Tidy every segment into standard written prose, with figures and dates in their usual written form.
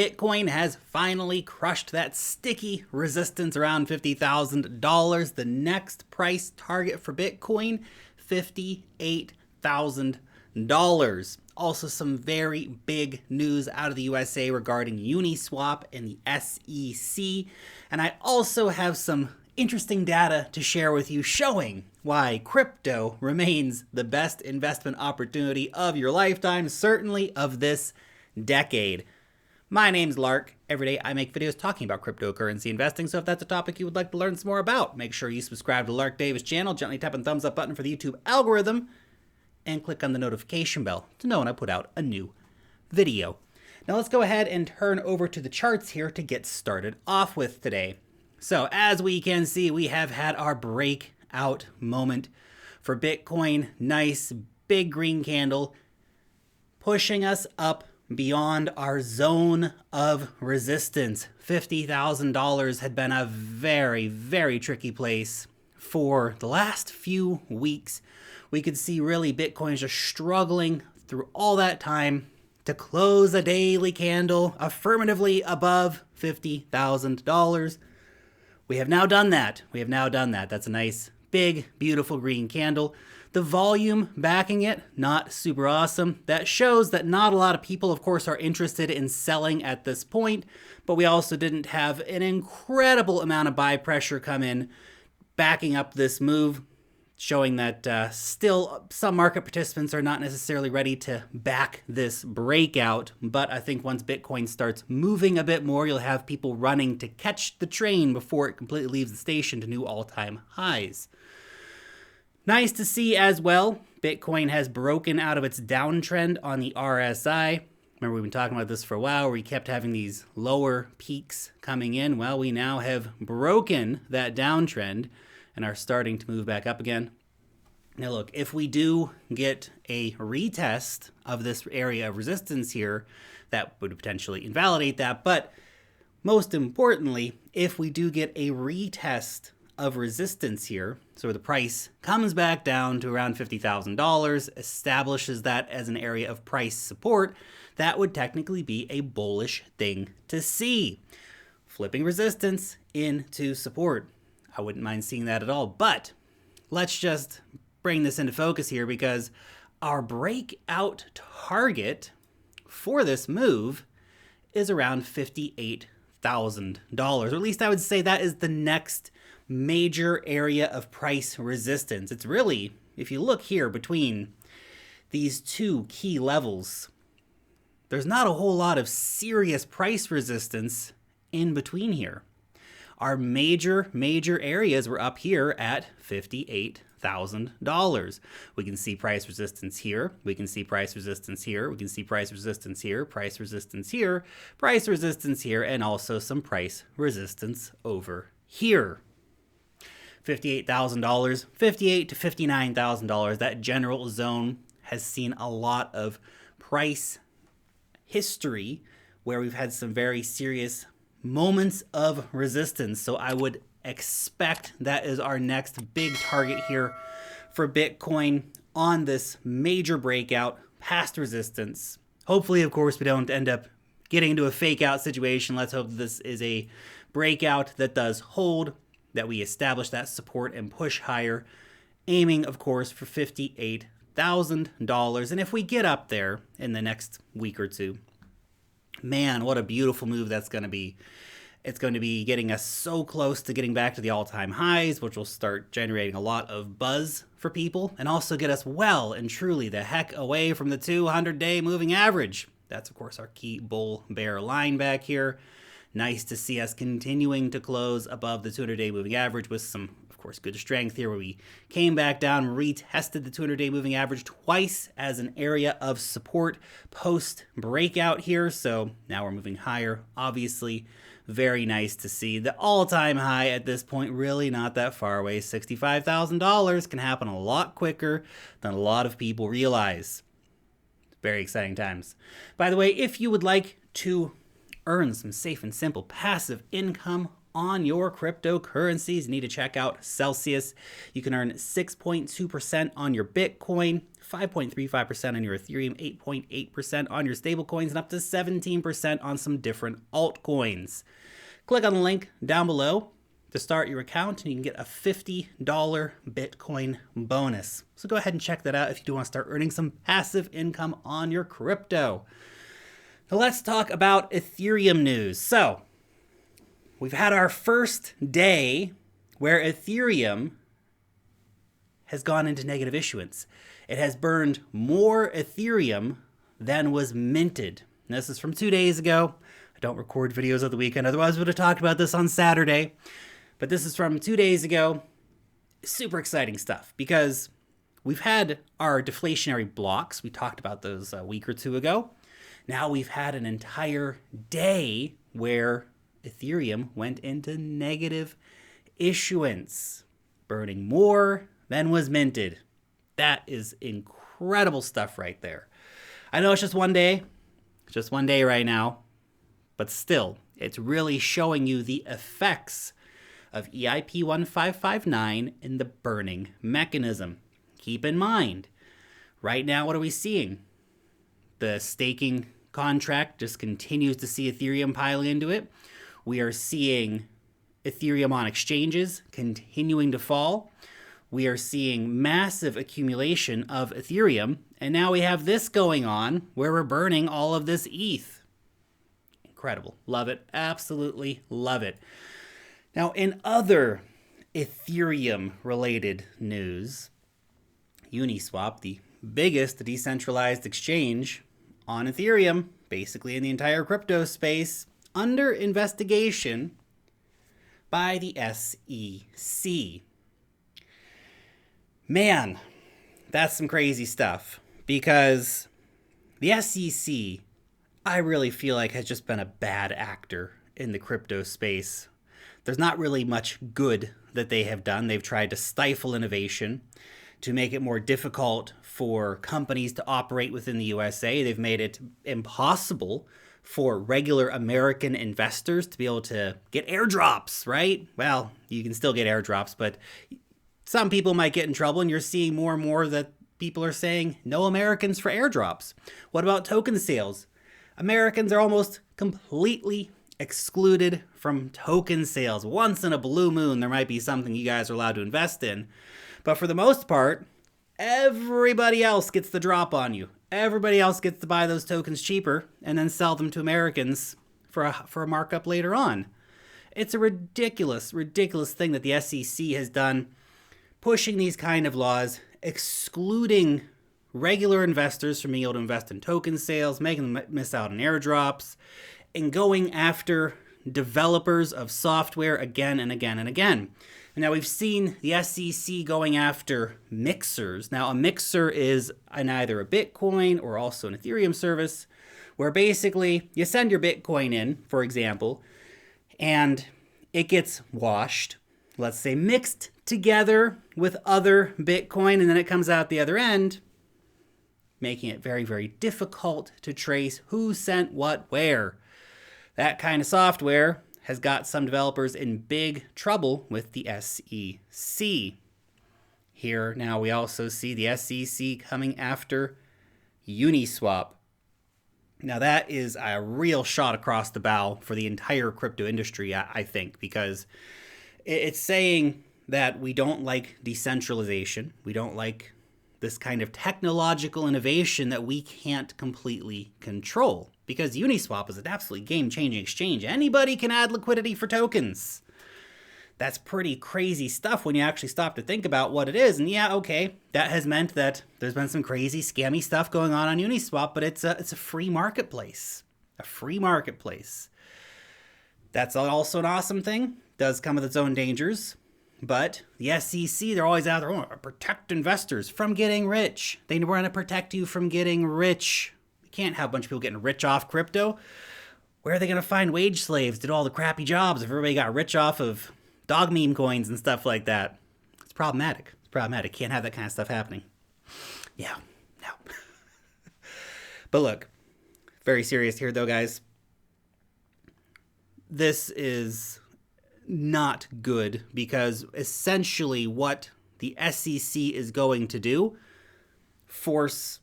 Bitcoin has finally crushed that sticky resistance around $50,000. The next price target for Bitcoin, $58,000. Also, some very big news out of the USA regarding Uniswap and the SEC. And I also have some interesting data to share with you showing why crypto remains the best investment opportunity of your lifetime, certainly of this decade. My name's Lark. Every day I make videos talking about cryptocurrency investing, so if that's a topic you would like to learn some more about, make sure you subscribe to Lark Davis channel, gently tap on the thumbs up button for the YouTube algorithm, and click on the notification bell to know when I put out a new video. Now let's go ahead and turn over to the charts here to get started off with today. So as we can see, we have had our breakout moment for Bitcoin. Nice big green candle pushing us up beyond our zone of resistance. $50,000 had been a very, very tricky place for the last few weeks. We could see really Bitcoin just struggling through all that time to close a daily candle affirmatively above $50,000. We have now done that. That's a nice, big, beautiful green candle. The volume backing it, not super awesome. That shows that not a lot of people, of course, are interested in selling at this point, but we also didn't have an incredible amount of buy pressure come in, backing up this move, showing that still some market participants are not necessarily ready to back this breakout. But I think once Bitcoin starts moving a bit more, you'll have people running to catch the train before it completely leaves the station to new all-time highs. Nice to see as well, Bitcoin has broken out of its downtrend on the RSI. Remember, we've been talking about this for a while, where we kept having these lower peaks coming in. Well, we now have broken that downtrend and are starting to move back up again. Now look, if we do get a retest of this area of resistance here, that would potentially invalidate that. But most importantly, if we do get a retest of resistance here, so the price comes back down to around $50,000, establishes that as an area of price support, that would technically be a bullish thing to see. Flipping resistance into support. I wouldn't mind seeing that at all, but let's just bring this into focus here, because our breakout target for this move is around $58,000, or at least I would say that is the next major area of price resistance. It's really, if you look here between these two key levels, there's not a whole lot of serious price resistance in between here. Our major areas were up here at $58,000. We can see price resistance here. We can see price resistance here. We can see price resistance here, price resistance here, price resistance here, and also some price resistance over here. $58,000, $58,000 to $59,000. That general zone has seen a lot of price history where we've had some very serious moments of resistance. So I would expect that is our next big target here for Bitcoin on this major breakout past resistance. Hopefully, of course, we don't end up getting into a fake out situation. Let's hope this is a breakout that does hold, that we establish that support and push higher, aiming, of course, for $58,000. And if we get up there in the next week or two, man, what a beautiful move that's going to be. It's going to be getting us so close to getting back to the all-time highs, which will start generating a lot of buzz for people, and also get us well and truly the heck away from the 200-day moving average. That's, of course, our key bull-bear line back here. Nice to see us continuing to close above the 200-day moving average with some, of course, good strength here, where we came back down, retested the 200-day moving average twice as an area of support post-breakout here. So now we're moving higher. Obviously, very nice to see. The all-time high at this point, really not that far away. $65,000 can happen a lot quicker than a lot of people realize. Very exciting times. By the way, if you would like to earn some safe and simple passive income on your cryptocurrencies. You need to check out Celsius. You can earn 6.2% on your Bitcoin, 5.35% on your Ethereum, 8.8% on your stablecoins, and up to 17% on some different altcoins. Click on the link down below to start your account, and you can get a $50 Bitcoin bonus. So go ahead and check that out if you do want to start earning some passive income on your crypto. Now let's talk about Ethereum news. So we've had our first day where Ethereum has gone into negative issuance. It has burned more Ethereum than was minted. And this is from 2 days ago. I don't record videos of the weekend, otherwise we would have talked about this on Saturday. But this is from 2 days ago. Super exciting stuff because we've had our deflationary blocks. We talked about those a week or two ago. Now we've had an entire day where Ethereum went into negative issuance, burning more than was minted. That is incredible stuff right there. I know it's just 1 day. It's just 1 day right now. But still, it's really showing you the effects of EIP 1559 in the burning mechanism. Keep in mind, right now, what are we seeing? The staking contract just continues to see Ethereum piling into it. We are seeing Ethereum on exchanges continuing to fall. We are seeing massive accumulation of Ethereum. And now we have this going on where we're burning all of this ETH. Incredible. Love it. Absolutely love it. Now, in other Ethereum-related news, Uniswap, the biggest decentralized exchange on Ethereum, basically in the entire crypto space, under investigation by the SEC. Man, that's some crazy stuff because the SEC, I really feel like, has just been a bad actor in the crypto space. There's not really much good that they have done. They've tried to stifle innovation, to make it more difficult for companies to operate within the USA. They've made it impossible for regular American investors to be able to get airdrops, right? Well, you can still get airdrops, but some people might get in trouble, and you're seeing more and more that people are saying no Americans for airdrops. What about token sales? Americans are almost completely excluded from token sales. Once in a blue moon, there might be something you guys are allowed to invest in. But for the most part, everybody else gets the drop on you. Everybody else gets to buy those tokens cheaper and then sell them to Americans for a markup later on. It's a ridiculous, ridiculous thing that the SEC has done, pushing these kind of laws, excluding regular investors from being able to invest in token sales, making them miss out on airdrops, and going after developers of software again and again and again. And now we've seen the SEC going after mixers. Now a mixer is either a Bitcoin or also an Ethereum service where basically you send your Bitcoin in, for example, and it gets washed, let's say mixed together with other Bitcoin, and then it comes out the other end, making it very, very difficult to trace who sent what where. That kind of software has got some developers in big trouble with the SEC. Here now we also see the SEC coming after Uniswap. Now that is a real shot across the bow for the entire crypto industry, I think, because it's saying that we don't like decentralization. We don't like this kind of technological innovation that we can't completely control. Because Uniswap is an absolutely game-changing exchange. Anybody can add liquidity for tokens. That's pretty crazy stuff when you actually stop to think about what it is. And yeah, okay, that has meant that there's been some crazy, scammy stuff going on Uniswap, but it's a free marketplace. A free marketplace. That's also an awesome thing. Does come with its own dangers. But the SEC, they're always out there, oh, protect investors from getting rich. They want to protect you from getting rich. You can't have a bunch of people getting rich off crypto. Where are they going to find wage slaves to do all the crappy jobs if everybody got rich off of dog meme coins and stuff like that? It's problematic. It's problematic. Can't have that kind of stuff happening. Yeah, no. But look, very serious here though, guys. This is not good, because essentially what the SEC is going to do, force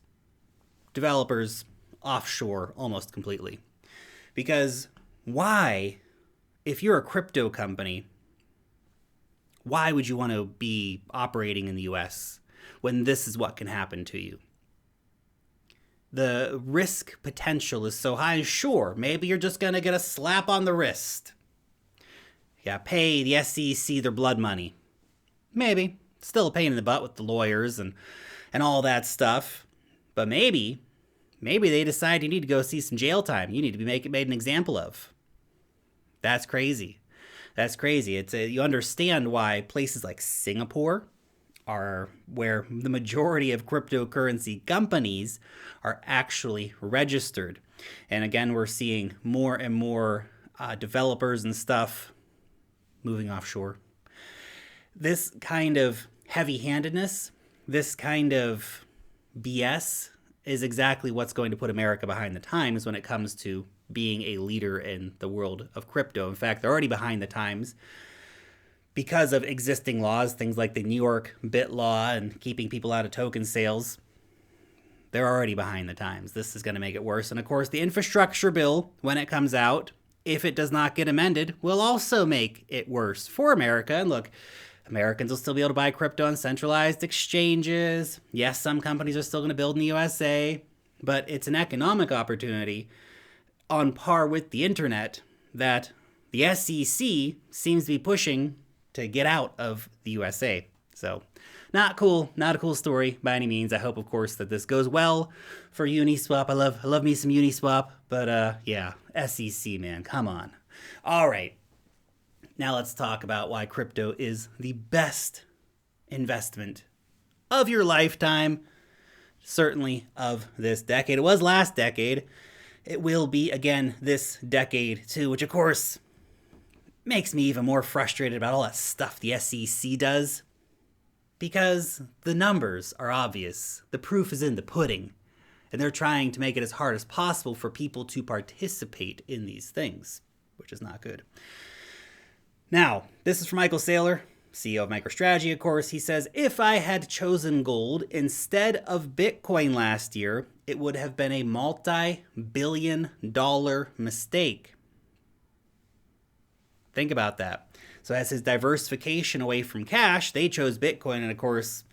developers offshore almost completely. Because why, if you're a crypto company, why would you want to be operating in the US when this is what can happen to you? The risk potential is so high. Sure, maybe you're just going to get a slap on the wrist. Yeah, pay the SEC their blood money. Maybe. Still a pain in the butt with the lawyers and all that stuff. But maybe they decide you need to go see some jail time. You need to be made an example of. That's crazy. That's crazy. You understand why places like Singapore are where the majority of cryptocurrency companies are actually registered. And again, we're seeing more and more developers and stuff moving offshore. This kind of heavy-handedness, this kind of BS is exactly what's going to put America behind the times when it comes to being a leader in the world of crypto. In fact, they're already behind the times because of existing laws, things like the New York BIT law and keeping people out of token sales. They're already behind the times. This is going to make it worse. And of course, the infrastructure bill, when it comes out, if it does not get amended, will also make it worse for America. And look, Americans will still be able to buy crypto on centralized exchanges. Yes, some companies are still going to build in the USA, but it's an economic opportunity on par with the internet that the SEC seems to be pushing to get out of the USA. So not cool, not a cool story by any means. I hope, of course, that this goes well for Uniswap. I love me some Uniswap, but yeah, SEC, man, come on. All right, now let's talk about why crypto is the best investment of your lifetime, certainly of this decade. It was last decade. It will be again this decade too, which of course makes me even more frustrated about all that stuff the SEC does, because the numbers are obvious. The proof is in the pudding, and they're trying to make it as hard as possible for people to participate in these things, which is not good. Now, this is from Michael Saylor, CEO of MicroStrategy, of course. He says, if I had chosen gold instead of Bitcoin last year, it would have been a multi-billion-dollar mistake. Think about that. So as his diversification away from cash, they chose Bitcoin, and of course,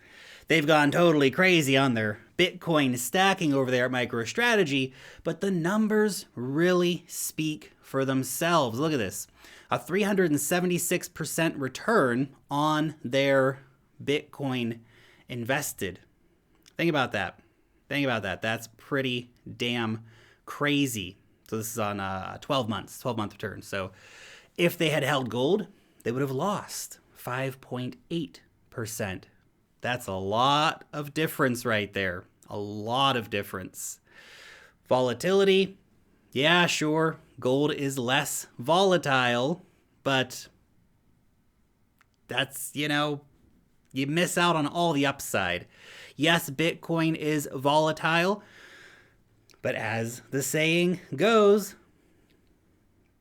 they've gone totally crazy on their Bitcoin stacking over there at MicroStrategy, but the numbers really speak for themselves. Look at this. A 376% return on their Bitcoin invested. Think about that. That's pretty damn crazy. So this is on 12 month return. So if they had held gold, they would have lost 5.8%. That's a lot of difference right there. A lot of difference. Volatility, yeah, sure. Gold is less volatile, but that's, you miss out on all the upside. Yes, Bitcoin is volatile, but as the saying goes,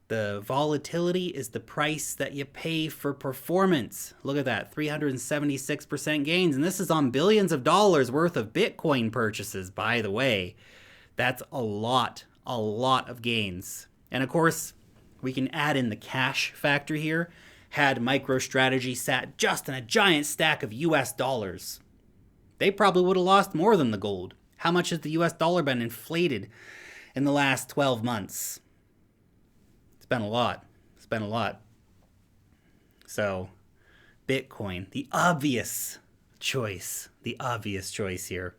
the volatility is the price that you pay for performance. Look at that, 376% gains. And this is on billions of dollars worth of Bitcoin purchases, by the way. That's a lot of gains. And of course, we can add in the cash factor here. Had MicroStrategy sat just in a giant stack of US dollars, they probably would have lost more than the gold. How much has the US dollar been inflated in the last 12 months? It's been a lot. So, Bitcoin, the obvious choice here.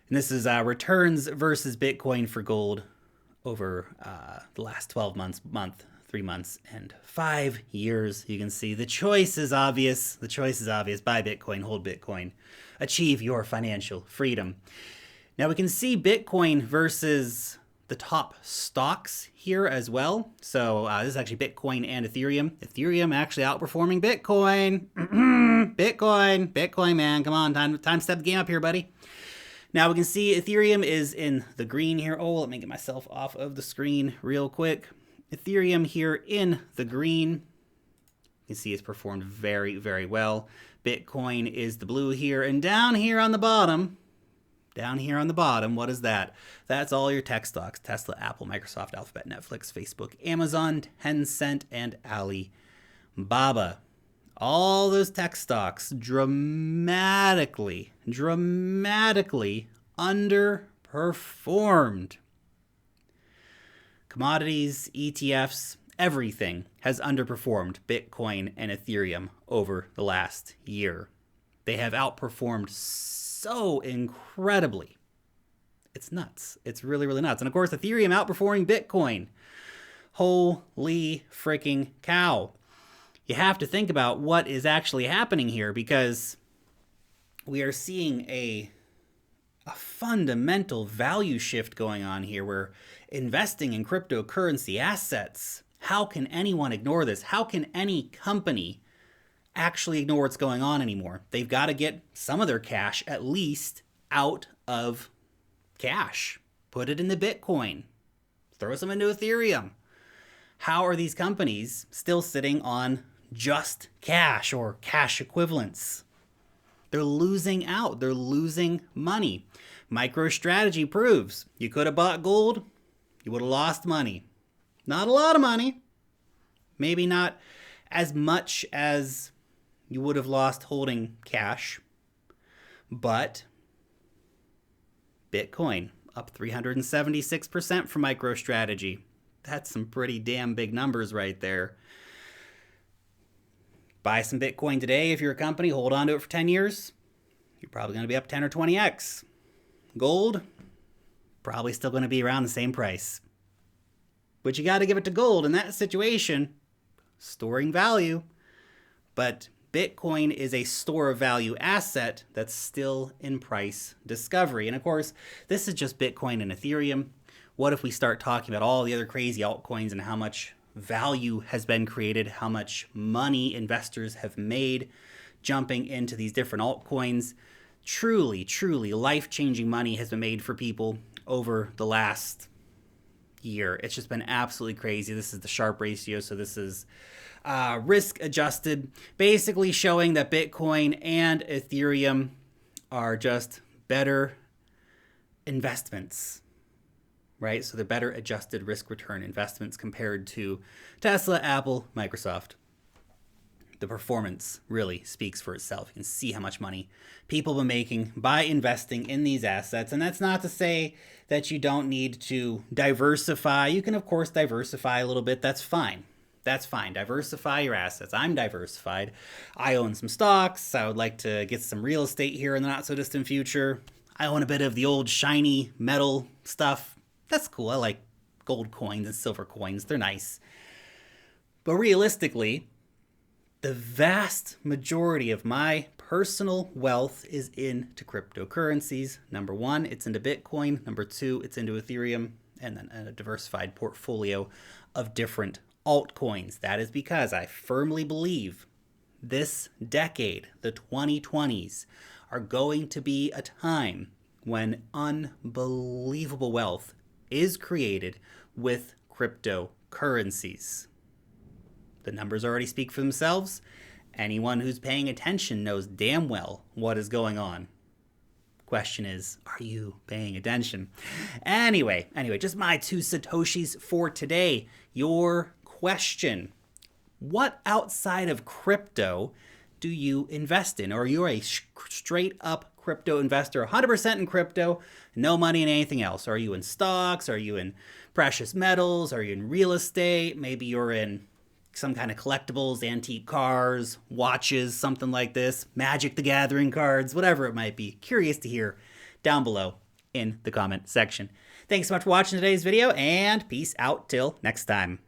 And this is returns versus Bitcoin for gold over the last 12 months, 3 months, and 5 years. You can see the choice is obvious. Buy Bitcoin, hold Bitcoin. Achieve your financial freedom. Now we can see Bitcoin versus the top stocks here as well. So this is actually Bitcoin and Ethereum. Ethereum actually outperforming Bitcoin. Bitcoin, man. Come on, time to step the game up here, buddy. Now we can see Ethereum is in the green here. Oh, let me get myself off of the screen real quick. Ethereum here in the green. You can see it's performed very, very well. Bitcoin is the blue here, and down here on the bottom, what is that? That's all your tech stocks: Tesla, Apple, Microsoft, Alphabet, Netflix, Facebook, Amazon, Tencent, and Alibaba. All those tech stocks dramatically underperformed. Commodities, ETFs, everything has underperformed Bitcoin and Ethereum over the last year. They have outperformed so incredibly. It's nuts. It's really, really nuts. And of course, Ethereum outperforming Bitcoin. Holy freaking cow. You have to think about what is actually happening here, because we are seeing a fundamental value shift going on here. We're investing in cryptocurrency assets. How can anyone ignore this? How can any company actually ignore what's going on anymore? They've got to get some of their cash at least out of cash. Put it into Bitcoin. Throw some into Ethereum. How are these companies still sitting on just cash or cash equivalents? They're losing out. They're losing money. MicroStrategy proves you could have bought gold, you would have lost money. Not a lot of money. Maybe not as much as you would have lost holding cash. But Bitcoin up 376% for MicroStrategy. That's some pretty damn big numbers right there. Buy some Bitcoin today if you're a company, hold on to it for 10 years. You're probably going to be up 10 or 20x. Gold, probably still going to be around the same price. But you got to give it to gold in that situation, storing value. But Bitcoin is a store of value asset that's still in price discovery. And of course, this is just Bitcoin and Ethereum. What if we start talking about all the other crazy altcoins and how much value has been created, how much money investors have made jumping into these different altcoins? Truly, truly life-changing money has been made for people over the last year. It's just been absolutely crazy. This is the Sharpe ratio, so this is risk adjusted, basically showing that Bitcoin and Ethereum are just better investments, right? So they're better adjusted risk return investments compared to Tesla, Apple, Microsoft. The performance really speaks for itself. You can see how much money people have been making by investing in these assets. And that's not to say that you don't need to diversify. You can, of course, diversify a little bit. That's fine. That's fine. Diversify your assets. I'm diversified. I own some stocks. I would like to get some real estate here in the not so distant future. I own a bit of the old shiny metal stuff. That's cool. I like gold coins and silver coins. They're nice. But realistically, the vast majority of my personal wealth is into cryptocurrencies. Number one, it's into Bitcoin. Number two, it's into Ethereum, and then a diversified portfolio of different altcoins. That is because I firmly believe this decade, the 2020s, are going to be a time when unbelievable wealth is created with cryptocurrencies. The numbers already speak for themselves. Anyone who's paying attention knows damn well what is going on. Question is, are you paying attention? Anyway, just my 2 Satoshis for today. Your question: what outside of crypto do you invest in? Or are you a straight up crypto investor, 100% in crypto, no money in anything else? Are you in stocks? Are you in precious metals? Are you in real estate? Maybe you're in some kind of collectibles, antique cars, watches, something like this, Magic the Gathering cards, whatever it might be. Curious to hear down below in the comment section. Thanks so much for watching today's video, and peace out till next time.